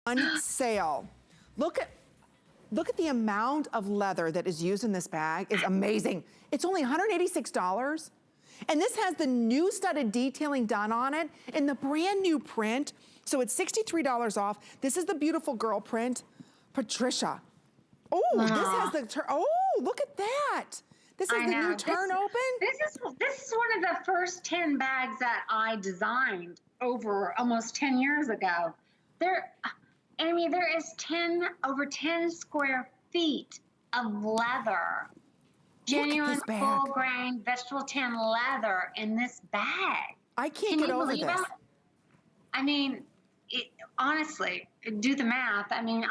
On sale. Look at the amount of leather that is used in this bag. It's amazing. It's only $186. And this has the new studded detailing done on it in the brand new print. So it's $63 off. This is the beautiful girl print. Patricia. Oh, this has the, oh, look at that. This is the new turn open. This is one of the first 10 bags that I designed over almost 10 years ago. Amy, there is over 10 square feet of leather. Genuine full grain vegetable tan leather in this bag. I can't get over this. That? I mean, honestly, do the math. I mean,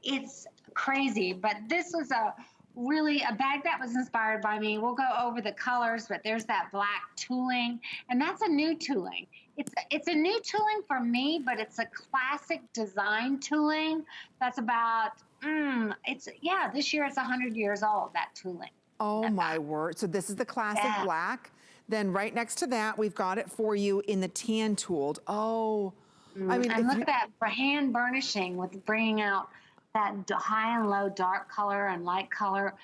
it's crazy, but this was a bag that was inspired by me. We'll go over the colors, but there's that black tooling, and that's a new tooling. It's a new tooling for me, but it's a classic design tooling that's about, this year it's 100 years old, that tooling. Oh my word. So this is the classic black. Then right next to that, we've got it for you in the tan tooled. Oh, I mean. And look at that for hand burnishing with bringing out that high and low dark color and light color.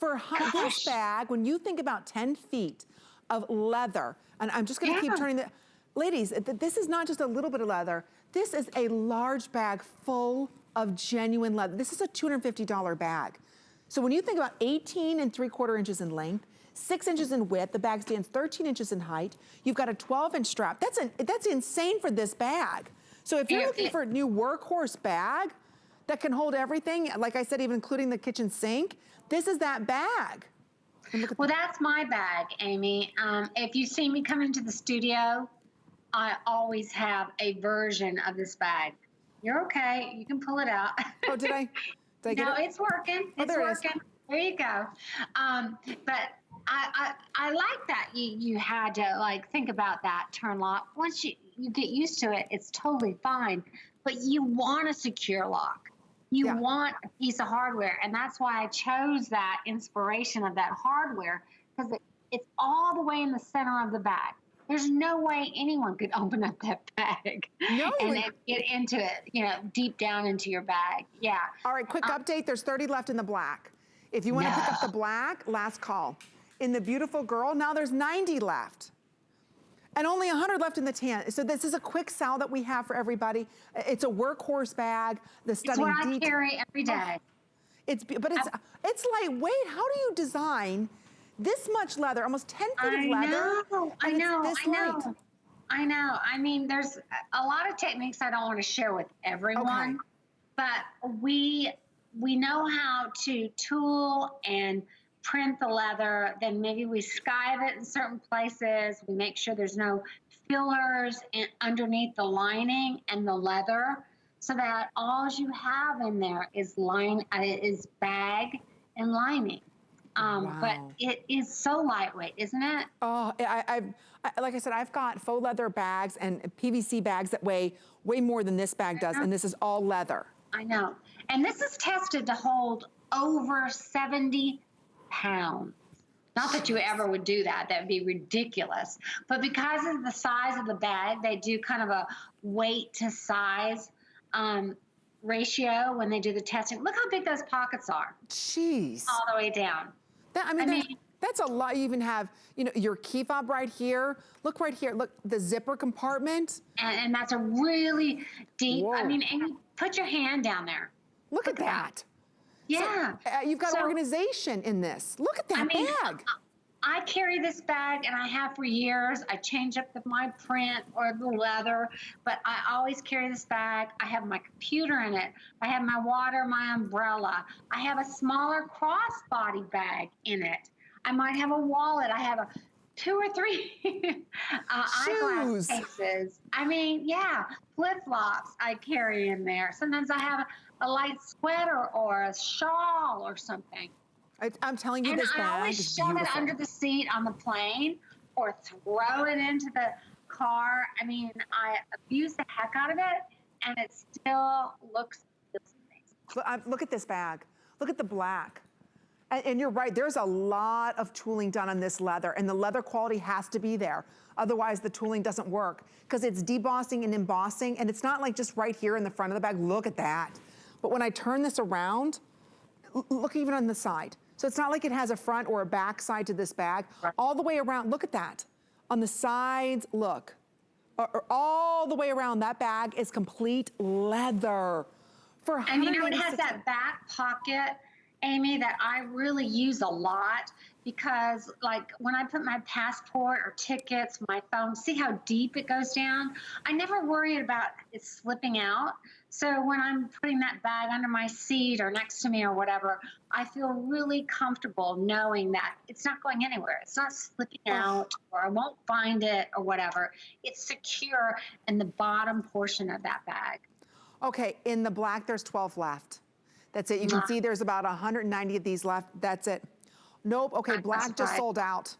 For this bag, when you think about 10 feet of leather, and I'm just gonna keep turning ladies, this is not just a little bit of leather. This is a large bag full of genuine leather. This is a $250 bag. So when you think about 18 3/4 inches in length, 6 inches in width, the bag stands 13 inches in height. You've got a 12-inch strap. That's insane for this bag. So if you're looking for a new workhorse bag that can hold everything, like I said, even including the kitchen sink, this is that bag. Well, that's my bag, Amy. If you see me come into the studio, I always have a version of this bag. You're okay. You can pull it out. Oh, did I get no, it? It's working. It's working. There you go. But I like that you had to like think about that turn lock. Once you get used to it, it's totally fine. But you want a secure lock. You want a piece of hardware, and that's why I chose that inspiration of that hardware, because it's all the way in the center of the bag. There's no way anyone could open up that bag and then get into it, deep down into your bag. Yeah. All right, quick update. There's 30 left in the black. If you want to pick up the black, last call. In the beautiful girl, now there's 90 left. And only 100 left in the tan. So this is a quick sell that we have for everybody. It's a workhorse bag. The stunning detail. It's what I carry every day. It's lightweight. How do you design this much leather, almost 10 feet of leather? I know. I mean, there's a lot of techniques I don't want to share with everyone, but we know how to tool and print the leather. Then maybe we skive it in certain places. We make sure there's no fillers underneath the lining and the leather, so that all you have in there is bag and lining. But it is so lightweight, isn't it? Oh, like I said, I've got faux leather bags and PVC bags that weigh way more than this bag does, and this is all leather. I know. And this is tested to hold over 70 pounds. Not that you ever would do that. That would be ridiculous. But because of the size of the bag, they do kind of a weight to size ratio when they do the testing. Look how big those pockets are. Jeez. All the way down. I mean, that's a lot. You even have, your key fob right here. Look right here. Look, the zipper compartment. And that's a really deep, I mean, Amy, put your hand down there. Look at that. Yeah. So, you've got organization in this. Look at that bag. I carry this bag, and I have for years. I change up my print or the leather, but I always carry this bag. I have my computer in it. I have my water, my umbrella. I have a smaller crossbody bag in it. I might have a wallet. I have 2 or 3 eyeglass cases. I mean, flip-flops I carry in there. Sometimes I have a light sweater or a shawl or something. I'm telling you, this bag is beautiful. I always shove it under the seat on the plane or throw it into the car. I mean, I abuse the heck out of it, and it still looks amazing. Look at this bag. Look at the black. And you're right, there's a lot of tooling done on this leather, and the leather quality has to be there. Otherwise, the tooling doesn't work, because it's debossing and embossing, and it's not like just right here in the front of the bag. Look at that. But when I turn this around, look even on the side. So it's not like it has a front or a back side to this bag. Right. All the way around, look at that. On the sides, look. All the way around, that bag is complete leather. And you know, it has that back pocket, Amy, that I really use a lot, because like when I put my passport or tickets, my phone, see how deep it goes down? I never worry about it slipping out. So when I'm putting that bag under my seat or next to me or whatever, I feel really comfortable knowing that it's not going anywhere. It's not slipping out, or I won't find it or whatever. It's secure in the bottom portion of that bag. Okay, in the black, there's 12 left. That's it. You can see there's about 190 of these left. That's it. Nope. Okay, black just sold out.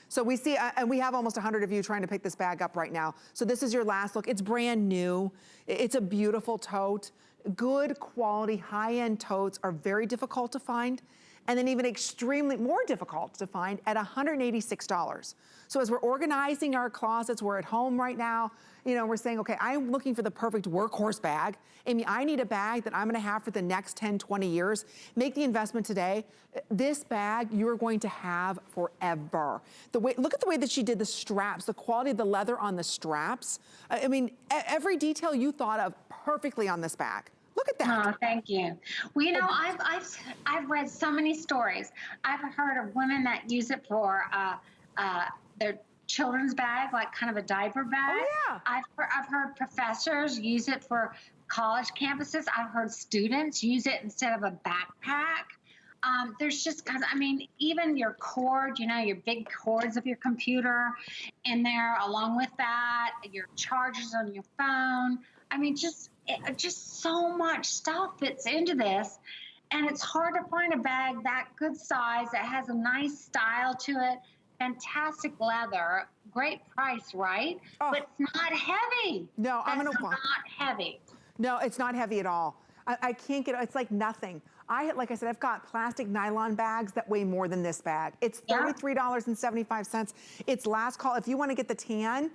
So we see, and we have almost 100 of you trying to pick this bag up right now. So this is your last look. It's brand new. It's a beautiful tote. Good quality, high-end totes are very difficult to find, and then even extremely more difficult to find at $186. So as we're organizing our closets, we're at home right now, you know, we're saying, okay, I'm looking for the perfect workhorse bag. Amy, I need a bag that I'm gonna have for the next 10, 20 years. Make the investment today. This bag you're going to have forever. Look at the way that she did the straps, the quality of the leather on the straps. I mean, every detail you thought of perfectly on this bag. Look at that. Oh, thank you. Well, you know, I've read so many stories. I've heard of women that use it for their children's bag, like kind of a diaper bag. Oh, yeah. I've heard professors use it for college campuses. I've heard students use it instead of a backpack. There's just, I mean, even your cord, you know, your big cords of your computer in there, along with that, your chargers on your phone. I mean, just so much stuff fits into this. And it's hard to find a bag that good size, that has a nice style to it, fantastic leather, great price, right? Oh. But it's not heavy. No, That's not heavy. No, it's not heavy at all. I can't get, it's like nothing. Like I said, I've got plastic nylon bags that weigh more than this bag. It's $33.75. It's last call. If you want to get the tan,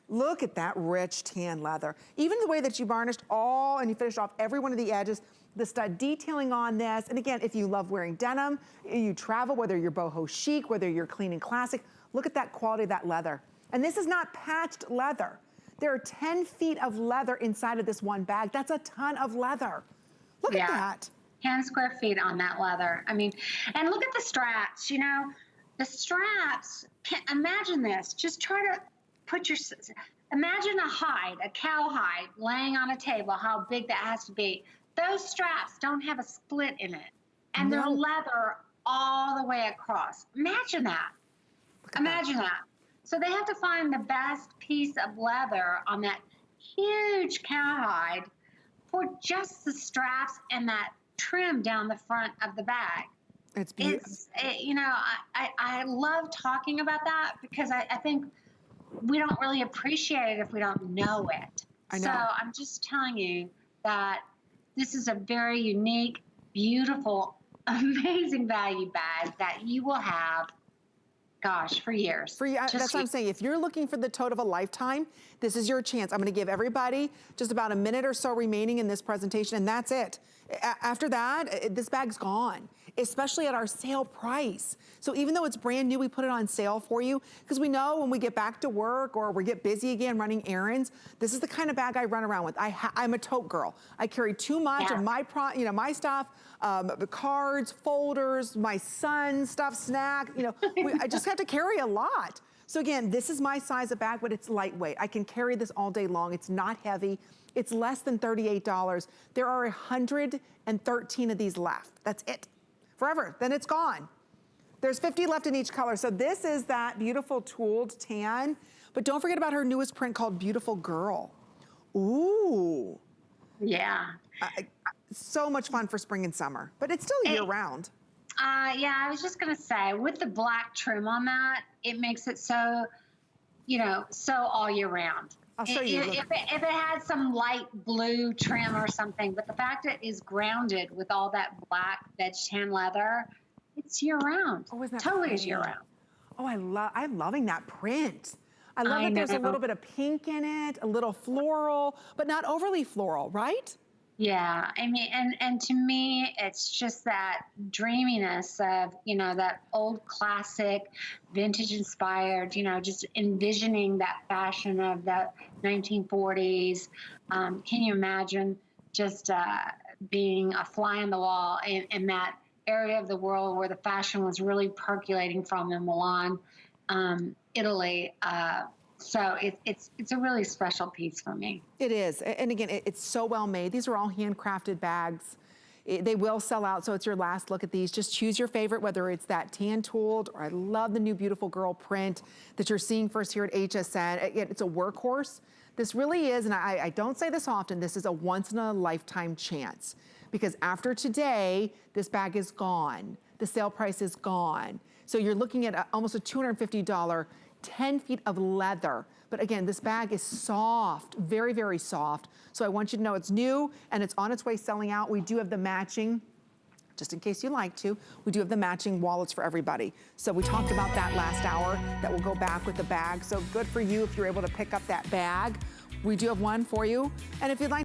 look at that rich tan leather. Even the way that you varnished and you finished off every one of the edges, the stud detailing on this. And again, if you love wearing denim, you travel, whether you're boho chic, whether you're clean and classic, look at that quality of that leather. And this is not patched leather. There are 10 feet of leather inside of this one bag. That's a ton of leather. Look at that. 10 square feet on that leather. I mean, and look at the straps, you know, the straps, imagine this, just try to imagine a cow hide laying on a table, how big that has to be. Those straps don't have a split in it, and they're leather all the way across. Imagine that. Imagine that. So they have to find the best piece of leather on that huge cowhide for just the straps and that trim down the front of the bag. It's beautiful. You know, I love talking about that because I think we don't really appreciate it if we don't know it. I know. So I'm just telling you that this is a very unique, beautiful, amazing value bag that you will have, gosh, for years. That's what I'm saying. If you're looking for the tote of a lifetime, this is your chance. I'm going to give everybody just about a minute or so remaining in this presentation, and that's it. After that, this bag's gone, especially at our sale price. So even though it's brand new, we put it on sale for you because we know when we get back to work or we get busy again running errands, this is the kind of bag I run around with. I'm a tote girl. I carry too much of my my stuff, the cards, folders, my son's stuff, snack. You know, I just have to carry a lot. So again, this is my size of bag, but it's lightweight. I can carry this all day long. It's not heavy. It's less than $38. There are 113 of these left. That's it. Forever, then it's gone. There's 50 left in each color. So this is that beautiful tooled tan, but don't forget about her newest print called Beautiful Girl. Ooh. Yeah. So much fun for spring and summer, but it's still year round. Yeah, I was just going to say, with the black trim on that, it makes it so, you know, so all year round. I'll show you. If it had some light blue trim or something, but the fact it is grounded with all that black veg tan leather, it's year round. Oh, isn't that totally is pretty? year round. Oh, I'm loving that print. I love that there's a little bit of pink in it, a little floral, but not overly floral, right? Yeah, I mean, and to me, it's just that dreaminess of, you know, that old classic, vintage inspired, you know, just envisioning that fashion of the 1940s. Can you imagine just being a fly on the wall in that area of the world where the fashion was really percolating from in Milan, Italy? So it's a really special piece for me. It is, and again, it's so well made. These are all handcrafted bags. They will sell out, so it's your last look at these. Just choose your favorite, whether it's that tan-tooled, or I love the new Beautiful Girl print that you're seeing first here at HSN. Again, it's a workhorse. This really is, and I don't say this often, this is a once-in-a-lifetime chance. Because after today, this bag is gone. The sale price is gone. So you're looking at almost a $250 10 feet of leather. But again, this bag is soft, very, very soft. So I want you to know it's new and it's on its way selling out. We do have the matching, just in case you like to, we do have the matching wallets for everybody. So we talked about that last hour, that will go back with the bag. So good for you if you're able to pick up that bag. We do have one for you. And if you'd like